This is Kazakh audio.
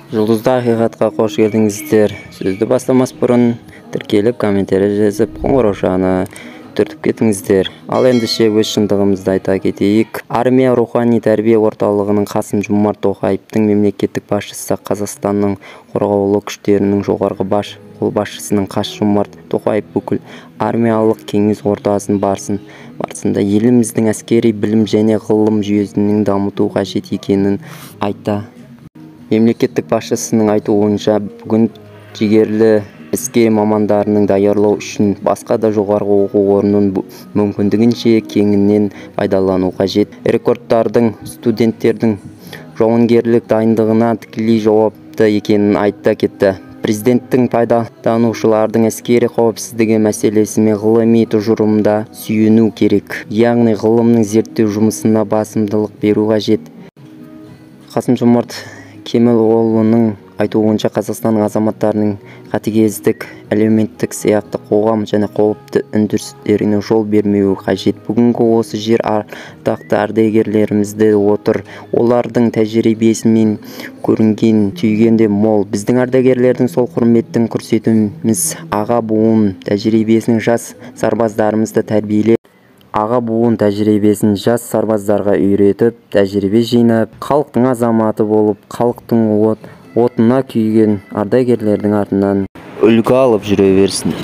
Жұлдызды ақиқатқа қош келдіңіздер. Сөзді бастамас бұрын тіркеліп, комментарий жазып, қоңыраушаны түртіп кетіңіздер. Ал ендіше өз шындығымызды айта кетейік. Армия рухани тәрбие орталығының Қасым-Жомарт Тоқаевтың мемлекеттік басшысы, Қазақстанның қорғаулы күштерінің жоғарғы қолбасшысының Қасым-Жомарт Тоқаев бүкіл армиялық кеңес отырысын барысында еліміздің әскери білім және ғылым жүйесінің дамыту қажет екенін айтты. Мемлекеттік басшысының айтуынша, бүгін жігерлі әскери мамандарының даярлау үшін басқа да жоғарғы оқу орнын мүмкіндігінше кеңінен пайдалану қажет. Рекордтардың студенттердің жауынгерлік дайындығына тікелей жауапты екенін айта кетті. Президенттің пайдаланушылардың әскери қауіпсіздігі мәселесімен ғылыми тұжырымда сүйену керек, яғни ғылымның зерттеу жұмысына басымдылық беру қажет. Қасым-Жомарт Кемелұлының айтуынша, Қазақстанның азаматтарының қатыгездік, әлеуметтік сияқты қоғам және қауіпті үдерістеріне жол бермеуі қажет. Бүгінгі осы жер ардақты ардагерлерімізді отыр. Олардың тәжірибесі мен көрінген түйгенде мол. Біздің ардагерлердің сол құрметтің көрсетуіміз аға буын тәжірибесінің жас сарбаздарымызды тәрбиелеп, аға буын тәжірибесін жас сарбаздарға үйретіп, тәжірибе жинап, халықтың азаматы болып, халықтың отына күйген ардагерлердің артынан үлгі алып жүре берсін.